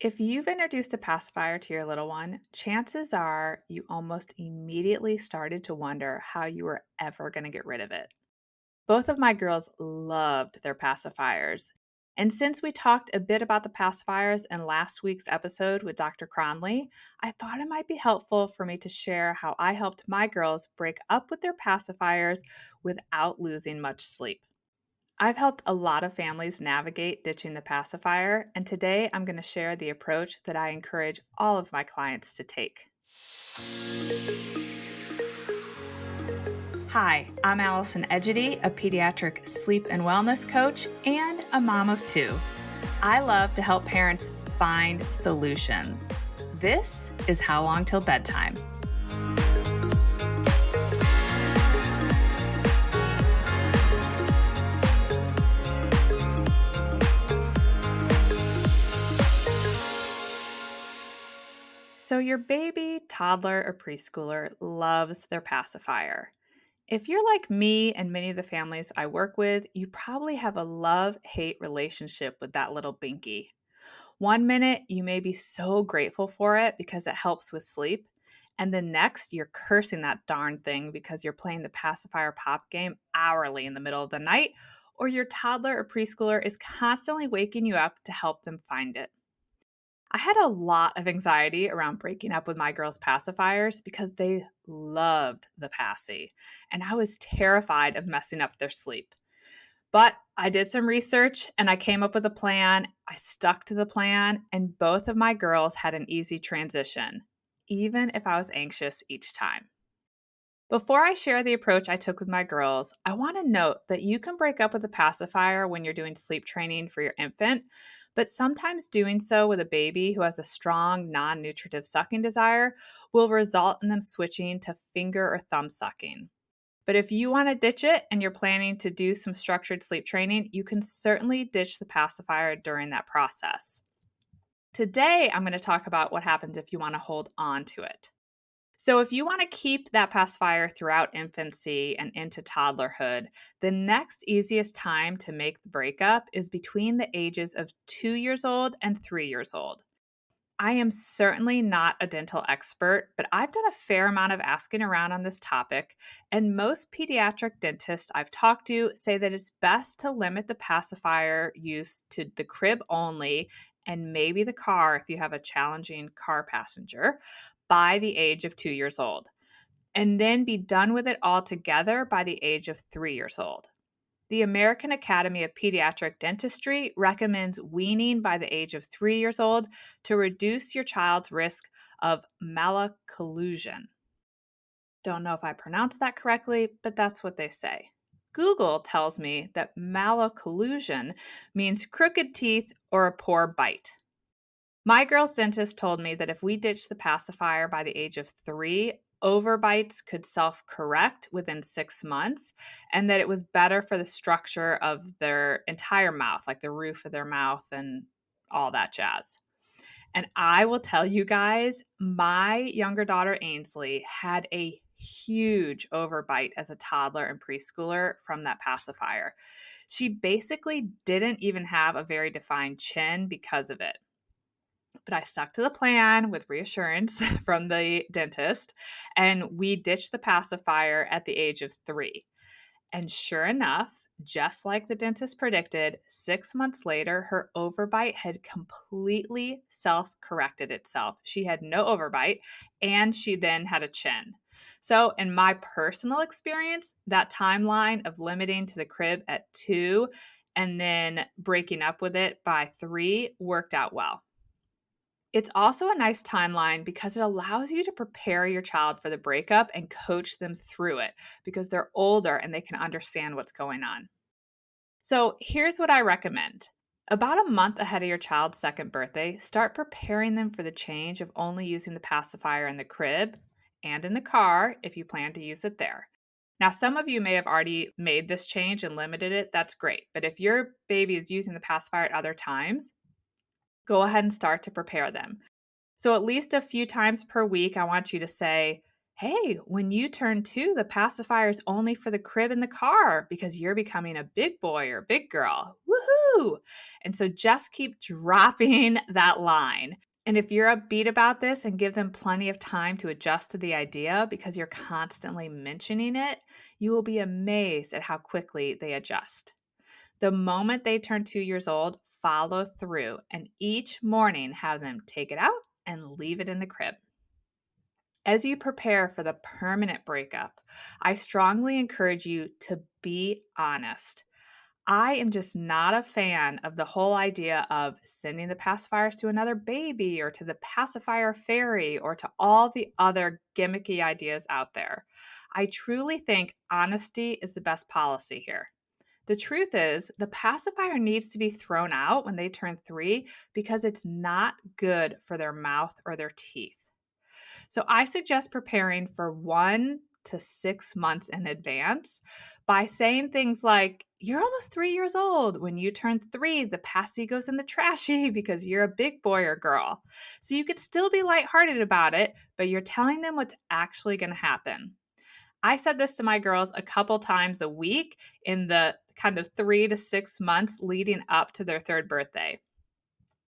If you've introduced a pacifier to your little one, chances are you almost immediately started to wonder how you were ever going to get rid of it. Both of my girls loved their pacifiers. And since we talked a bit about the pacifiers in last week's episode with Dr. Cronley, I thought it might be helpful for me to share how I helped my girls break up with their pacifiers without losing much sleep. I've helped a lot of families navigate ditching the pacifier, and today I'm going to share the approach that I encourage all of my clients to take. Hi, I'm Allison Egidi, a pediatric sleep and wellness coach and a mom of two. I love to help parents find solutions. This is How Long Till Bedtime. So your baby, toddler, or preschooler loves their pacifier. If you're like me and many of the families I work with, you probably have a love-hate relationship with that little binky. One minute, you may be so grateful for it because it helps with sleep, and the next, you're cursing that darn thing because you're playing the pacifier pop game hourly in the middle of the night, or your toddler or preschooler is constantly waking you up to help them find it. I had a lot of anxiety around breaking up with my girls' pacifiers because they loved the passy, and I was terrified of messing up their sleep. But I did some research and I came up with a plan. I stuck to the plan, and both of my girls had an easy transition, even if I was anxious each time. Before I share the approach I took with my girls, I want to note that you can break up with a pacifier when you're doing sleep training for your infant, but sometimes doing so with a baby who has a strong non nutritive sucking desire will result in them switching to finger or thumb sucking. But if you want to ditch it and you're planning to do some structured sleep training, you can certainly ditch the pacifier during that process. Today, I'm going to talk about what happens if you want to hold on to it. So, if you want to keep that pacifier throughout infancy and into toddlerhood, the next easiest time to make the breakup is between the ages of 2 years old and 3 years old. I am certainly not a dental expert, but I've done a fair amount of asking around on this topic, and most pediatric dentists I've talked to say that it's best to limit the pacifier use to the crib only and maybe the car if you have a challenging car passenger by the age of 2 years old, and then be done with it altogether by the age of 3 years old. The American Academy of Pediatric Dentistry recommends weaning by the age of 3 years old to reduce your child's risk of malocclusion. Don't know if I pronounced that correctly, but that's what they say. Google tells me that malocclusion means crooked teeth or a poor bite. My girl's dentist told me that if we ditched the pacifier by the age of 3, overbites could self-correct within 6 months, and that it was better for the structure of their entire mouth, like the roof of their mouth and all that jazz. And I will tell you guys, my younger daughter Ainsley had a huge overbite as a toddler and preschooler from that pacifier. She basically didn't even have a very defined chin because of it. But I stuck to the plan with reassurance from the dentist, and we ditched the pacifier at the age of 3. And sure enough, just like the dentist predicted, 6 months later, her overbite had completely self-corrected itself. She had no overbite, and she then had a chin. So, in my personal experience, that timeline of limiting to the crib at 2 and then breaking up with it by 3 worked out well. It's also a nice timeline because it allows you to prepare your child for the breakup and coach them through it because they're older and they can understand what's going on. So here's what I recommend. About a month ahead of your child's second birthday, start preparing them for the change of only using the pacifier in the crib and in the car if you plan to use it there. Now, some of you may have already made this change and limited it. That's great. But if your baby is using the pacifier at other times, go ahead and start to prepare them. So at least a few times per week, I want you to say, hey, when you turn 2, the pacifier is only for the crib and the car because you're becoming a big boy or big girl. Woohoo! woohoo. And so just keep dropping that line. And if you're upbeat about this and give them plenty of time to adjust to the idea because you're constantly mentioning it, you will be amazed at how quickly they adjust. The moment they turn 2 years old, follow through and each morning have them take it out and leave it in the crib. As you prepare for the permanent breakup, I strongly encourage you to be honest. I am just not a fan of the whole idea of sending the pacifiers to another baby or to the pacifier fairy or to all the other gimmicky ideas out there. I truly think honesty is the best policy here. The truth is, the pacifier needs to be thrown out when they turn 3 because it's not good for their mouth or their teeth. So I suggest preparing for 1 to 6 months in advance by saying things like, you're almost 3 years old. When you turn 3, the passy goes in the trashy because you're a big boy or girl. So you could still be lighthearted about it, but you're telling them what's actually going to happen. I said this to my girls a couple times a week in the kind of 3 to 6 months leading up to their 3rd birthday.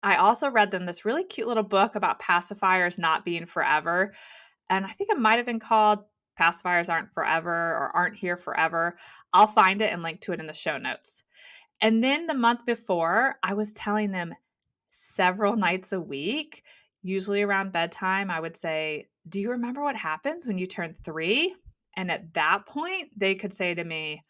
I also read them this really cute little book about pacifiers not being forever. And I think it might have been called Pacifiers Aren't Forever or Aren't Here Forever. I'll find it and link to it in the show notes. And then the month before, I was telling them several nights a week, usually around bedtime, I would say, do you remember what happens when you turn 3? And at that point, they could say to me,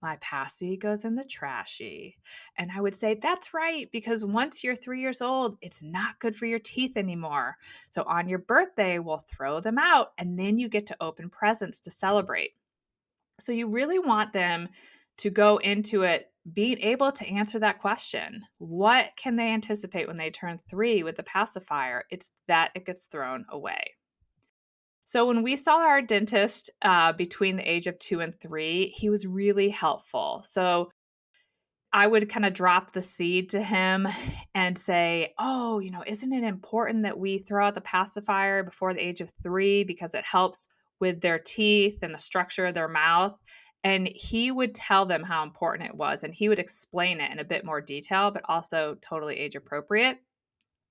my passy goes in the trashy. And I would say, that's right, because once you're 3 years old, it's not good for your teeth anymore. So on your birthday, we'll throw them out and then you get to open presents to celebrate. So you really want them to go into it being able to answer that question. What can they anticipate when they turn 3 with the pacifier? It's that it gets thrown away. So when we saw our dentist between the age of 2 and 3, he was really helpful. So I would kind of drop the seed to him and say, oh, isn't it important that we throw out the pacifier before the age of 3 because it helps with their teeth and the structure of their mouth? And he would tell them how important it was. And he would explain it in a bit more detail, but also totally age appropriate.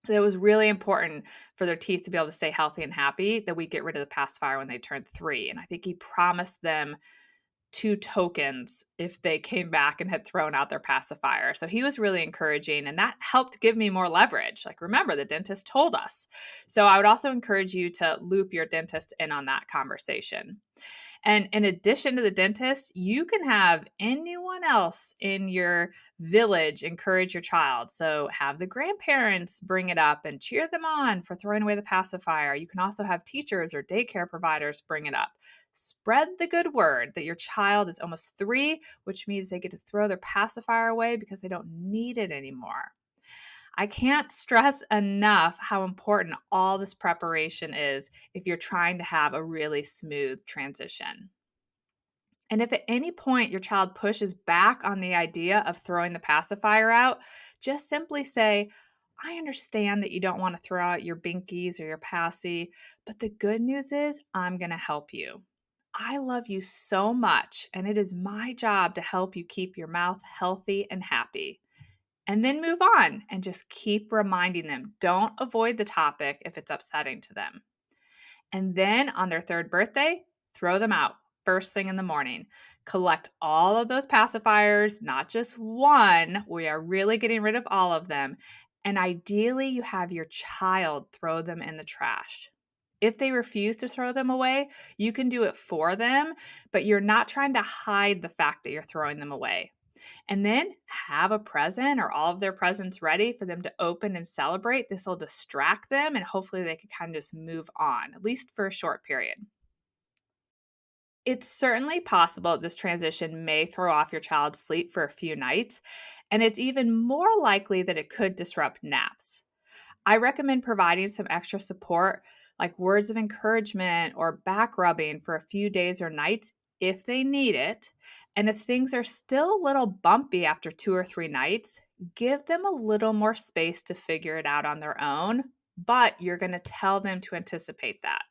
It was really important for their teeth to be able to stay healthy and happy that we get rid of the pacifier when they turned 3. And I think he promised them 2 tokens if they came back and had thrown out their pacifier. So he was really encouraging, and that helped give me more leverage. Like, remember, the dentist told us. So I would also encourage you to loop your dentist in on that conversation. And in addition to the dentist, you can have anyone else in your village encourage your child. So have the grandparents bring it up and cheer them on for throwing away the pacifier. You can also have teachers or daycare providers bring it up. Spread the good word that your child is almost 3, which means they get to throw their pacifier away because they don't need it anymore. I can't stress enough how important all this preparation is if you're trying to have a really smooth transition. And if at any point your child pushes back on the idea of throwing the pacifier out, just simply say, I understand that you don't want to throw out your binkies or your passy, but the good news is I'm going to help you. I love you so much, and it is my job to help you keep your mouth healthy and happy. And then move on and just keep reminding them. Don't avoid the topic if it's upsetting to them. And then on their 3rd birthday, throw them out first thing in the morning. Collect all of those pacifiers, not just one. We are really getting rid of all of them. And ideally, you have your child throw them in the trash. If they refuse to throw them away, you can do it for them, but you're not trying to hide the fact that you're throwing them away. And then have a present or all of their presents ready for them to open and celebrate. This will distract them and hopefully they can kind of just move on, at least for a short period. It's certainly possible this transition may throw off your child's sleep for a few nights, and it's even more likely that it could disrupt naps. I recommend providing some extra support, like words of encouragement or back rubbing for a few days or nights if they need it. And if things are still a little bumpy after 2 or 3 nights, give them a little more space to figure it out on their own, but you're going to tell them to anticipate that.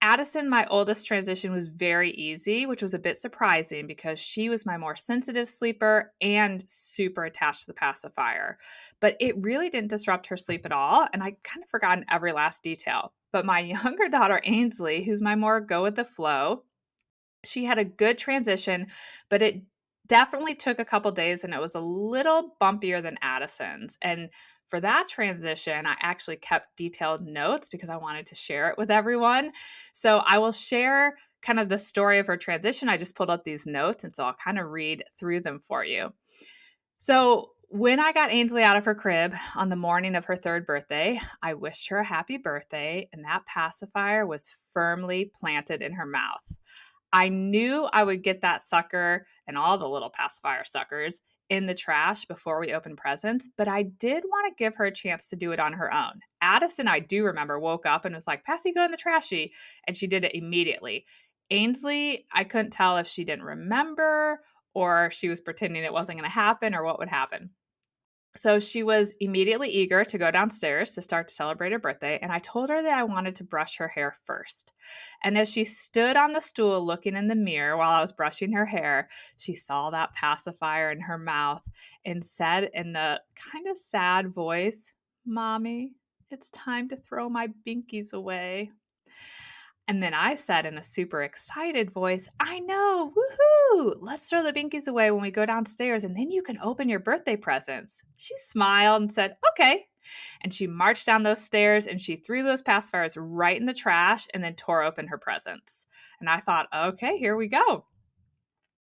Addison, my oldest transition was very easy, which was a bit surprising because she was my more sensitive sleeper and super attached to the pacifier. But it really didn't disrupt her sleep at all, and I kind of forgotten every last detail. But my younger daughter, Ainsley, who's my more go with the flow, she had a good transition, but it definitely took a couple days and it was a little bumpier than Addison's. And for that transition, I actually kept detailed notes because I wanted to share it with everyone. So I will share kind of the story of her transition. I just pulled up these notes, and so I'll kind of read through them for you. So, when I got Ainsley out of her crib on the morning of her third birthday, I wished her a happy birthday, and that pacifier was firmly planted in her mouth. I knew I would get that sucker and all the little pacifier suckers in the trash before we opened presents, but I did want to give her a chance to do it on her own. Addison, I do remember, woke up and was like, Passy, go in the trashy. And she did it immediately. Ainsley, I couldn't tell if she didn't remember or she was pretending it wasn't going to happen or what would happen. So she was immediately eager to go downstairs to start to celebrate her birthday, and I told her that I wanted to brush her hair first. And as she stood on the stool looking in the mirror while I was brushing her hair, she saw that pacifier in her mouth and said in a kind of sad voice, Mommy, it's time to throw my binkies away. And then I said in a super excited voice, I know, woohoo! Let's throw the binkies away when we go downstairs and then you can open your birthday presents. She smiled and said, okay. And she marched down those stairs and she threw those pacifiers right in the trash and then tore open her presents. And I thought, okay, here we go.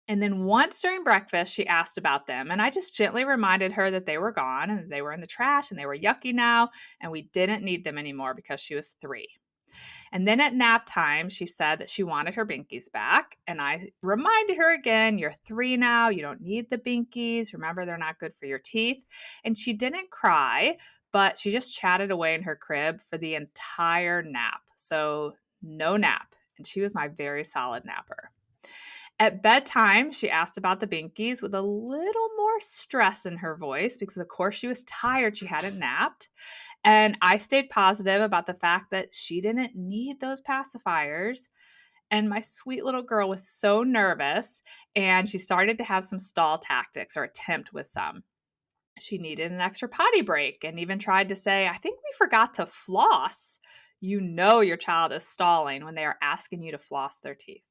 And then once during breakfast, she asked about them. And I just gently reminded her that they were gone and they were in the trash and they were yucky now. And we didn't need them anymore because she was 3. And then at nap time, she said that she wanted her binkies back. And I reminded her again, you're 3 now. You don't need the binkies. Remember, they're not good for your teeth. And she didn't cry, but she just chatted away in her crib for the entire nap. So no nap. And she was my very solid napper. At bedtime, she asked about the binkies with a little more stress in her voice because, of course, she was tired. She hadn't napped. And I stayed positive about the fact that she didn't need those pacifiers. And my sweet little girl was so nervous and she started to have some stall tactics or attempt with some. She needed an extra potty break and even tried to say, I think we forgot to floss. You know your child is stalling when they are asking you to floss their teeth.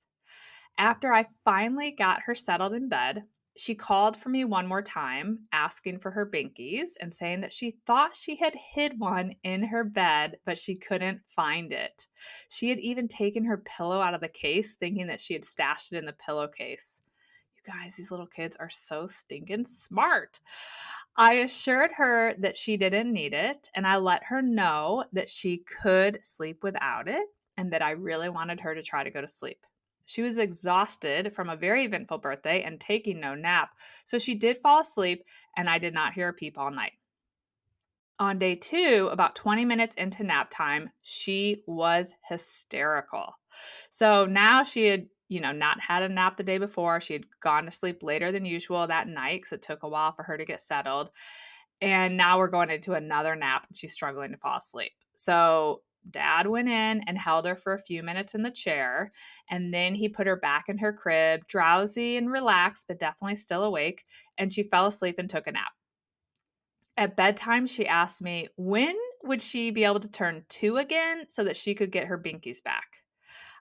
After I finally got her settled in bed, she called for me one more time, asking for her binkies and saying that she thought she had hid one in her bed, but she couldn't find it. She had even taken her pillow out of the case, thinking that she had stashed it in the pillowcase. You guys, these little kids are so stinking smart. I assured her that she didn't need it, and I let her know that she could sleep without it and that I really wanted her to try to go to sleep. She was exhausted from a very eventful birthday and taking no nap, so she did fall asleep, and I did not hear her peep all night. On day 2, about 20 minutes into nap time, she was hysterical. So now she had, not had a nap the day before. She had gone to sleep later than usual that night because it took a while for her to get settled. And now we're going into another nap and she's struggling to fall asleep. So dad went in and held her for a few minutes in the chair. And then he put her back in her crib, drowsy and relaxed, but definitely still awake. And she fell asleep and took a nap. At bedtime, she asked me when would she be able to turn 2 again so that she could get her binkies back.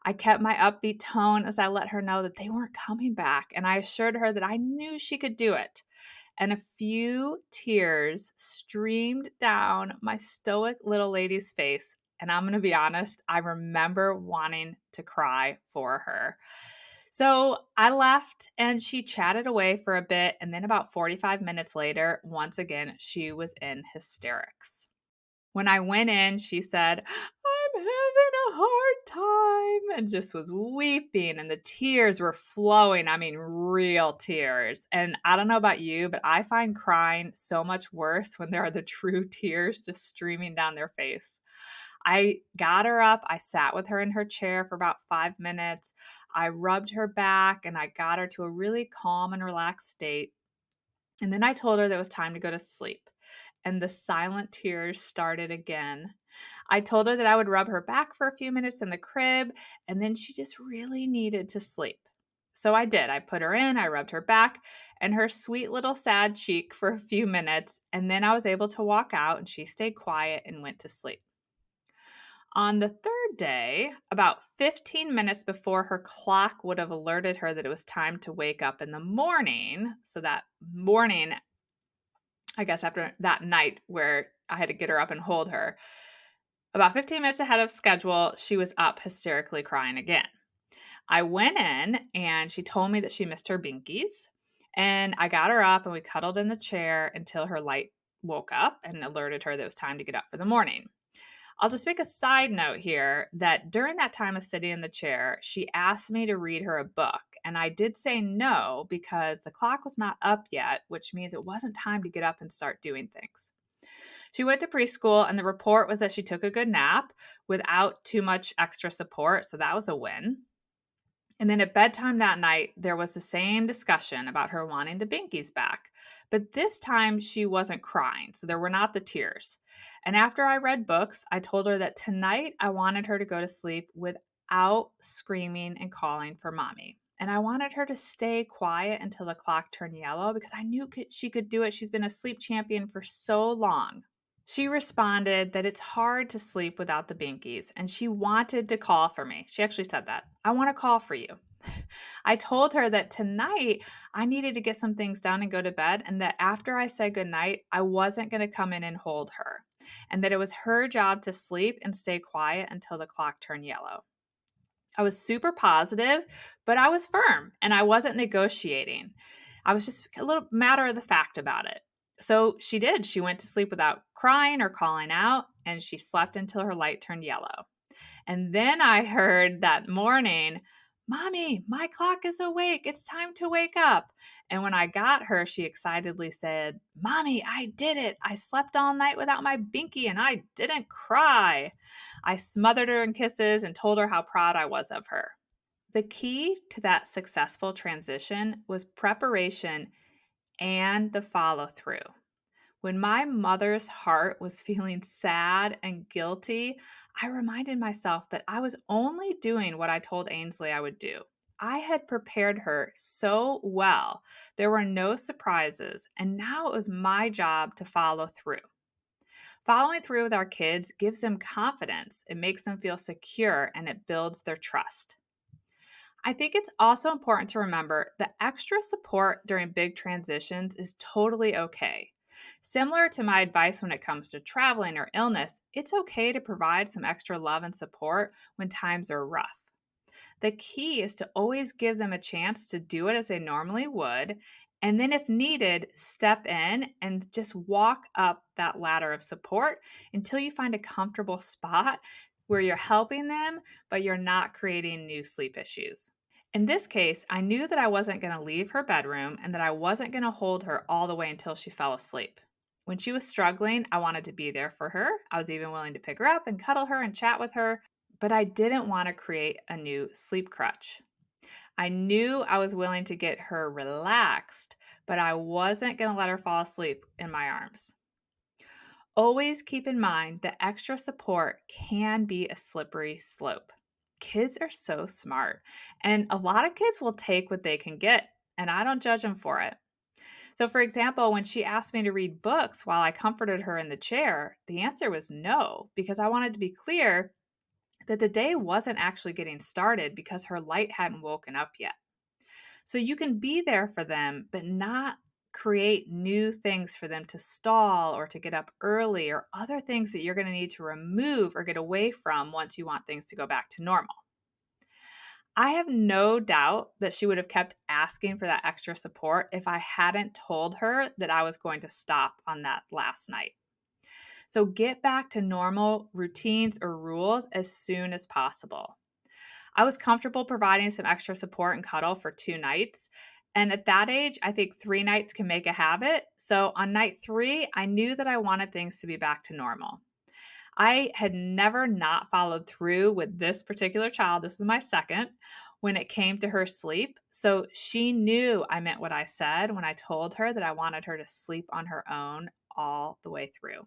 I kept my upbeat tone as I let her know that they weren't coming back, and I assured her that I knew she could do it. And a few tears streamed down my stoic little lady's face. And I'm going to be honest, I remember wanting to cry for her. So I left and she chatted away for a bit. And then about 45 minutes later, once again, she was in hysterics. When I went in, she said, I'm having a hard time, and just was weeping, and the tears were flowing. I mean, real tears. And I don't know about you, but I find crying so much worse when there are the true tears just streaming down their face. I got her up. I sat with her in her chair for about 5 minutes. I rubbed her back and I got her to a really calm and relaxed state. And then I told her that it was time to go to sleep. and the silent tears started again. I told her that I would rub her back for a few minutes in the crib, and then she just really needed to sleep. So I did. I put her in, I rubbed her back and her sweet little sad cheek for a few minutes, and then I was able to walk out and she stayed quiet and went to sleep. On the third day, about 15 minutes before her clock would have alerted her that it was time to wake up in the morning, so that morning, I guess after that night where I had to get her up and hold her, about 15 minutes ahead of schedule, she was up hysterically crying again. I went in and she told me that she missed her binkies. And I got her up and we cuddled in the chair until her light woke up and alerted her that it was time to get up for the morning. I'll just make a side note here that during that time of sitting in the chair, she asked me to read her a book. And I did say no because the clock was not up yet, which means it wasn't time to get up and start doing things. She went to preschool, and the report was that she took a good nap without too much extra support. So that was a win. And then at bedtime that night, there was the same discussion about her wanting the binkies back. But this time she wasn't crying, so there were not the tears. And after I read books, I told her that tonight I wanted her to go to sleep without screaming and calling for mommy. And I wanted her to stay quiet until the clock turned yellow because I knew she could do it. She's been a sleep champion for so long. She responded that it's hard to sleep without the binkies, and she wanted to call for me. She actually said that. I want to call for you. I told her that tonight I needed to get some things done and go to bed, and that after I said goodnight, I wasn't going to come in and hold her, and that it was her job to sleep and stay quiet until the clock turned yellow. I was super positive, but I was firm and I wasn't negotiating. I was just a little matter of the fact about it. So she did. She went to sleep without crying or calling out, and she slept until her light turned yellow. And then I heard that morning, Mommy, my clock is awake. It's time to wake up. And when I got her, she excitedly said, Mommy, I did it. I slept all night without my binky and I didn't cry. I smothered her in kisses and told her how proud I was of her. The key to that successful transition was preparation and the follow through. When my mother's heart was feeling sad and guilty, I reminded myself that I was only doing what I told Ainsley I would do. I had prepared her so well. There were no surprises, and now it was my job to follow through. Following through with our kids gives them confidence, it makes them feel secure, and it builds their trust. I think it's also important to remember that extra support during big transitions is totally okay. Similar to my advice when it comes to traveling or illness, it's okay to provide some extra love and support when times are rough. The key is to always give them a chance to do it as they normally would, and then if needed, step in and just walk up that ladder of support until you find a comfortable spot where you're helping them, but you're not creating new sleep issues. In this case, I knew that I wasn't going to leave her bedroom and that I wasn't going to hold her all the way until she fell asleep. When she was struggling, I wanted to be there for her. I was even willing to pick her up and cuddle her and chat with her, but I didn't want to create a new sleep crutch. I knew I was willing to get her relaxed, but I wasn't going to let her fall asleep in my arms. Always keep in mind that extra support can be a slippery slope. Kids are so smart, and a lot of kids will take what they can get, and I don't judge them for it. So, for example, when she asked me to read books while I comforted her in the chair, the answer was no, because I wanted to be clear that the day wasn't actually getting started because her light hadn't woken up yet. So you can be there for them, but not create new things for them to stall or to get up early or other things that you're going to need to remove or get away from once you want things to go back to normal. I have no doubt that she would have kept asking for that extra support if I hadn't told her that I was going to stop on that last night. So get back to normal routines or rules as soon as possible. I was comfortable providing some extra support and cuddle for 2 nights. And at that age, I think 3 nights can make a habit. So on night 3, I knew that I wanted things to be back to normal. I had never not followed through with this particular child. This was my second when it came to her sleep. So she knew I meant what I said when I told her that I wanted her to sleep on her own all the way through.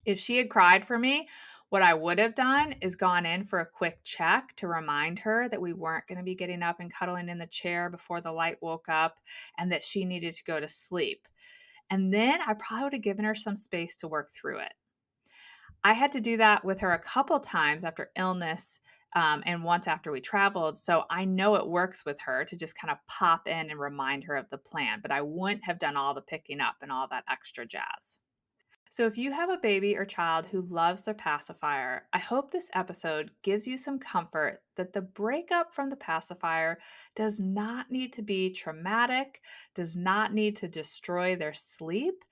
If she had cried for me, what I would have done is gone in for a quick check to remind her that we weren't going to be getting up and cuddling in the chair before the light woke up and that she needed to go to sleep. And then I probably would have given her some space to work through it. I had to do that with her a couple times after illness and once after we traveled. So I know it works with her to just kind of pop in and remind her of the plan, but I wouldn't have done all the picking up and all that extra jazz. So, if you have a baby or child who loves their pacifier, I hope this episode gives you some comfort that the breakup from the pacifier does not need to be traumatic, does not need to destroy their sleep.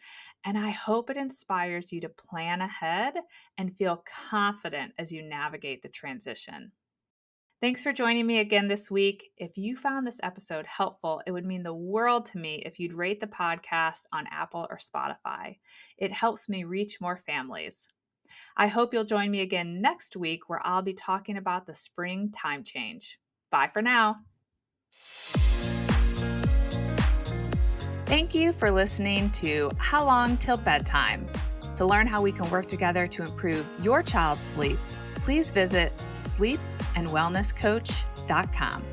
And I hope it inspires you to plan ahead and feel confident as you navigate the transition. Thanks for joining me again this week. If you found this episode helpful, it would mean the world to me if you'd rate the podcast on Apple or Spotify. It helps me reach more families. I hope you'll join me again next week where I'll be talking about the spring time change. Bye for now. Thank you for listening to How Long Till Bedtime. To learn how we can work together to improve your child's sleep, please visit sleepandwellnesscoach.com.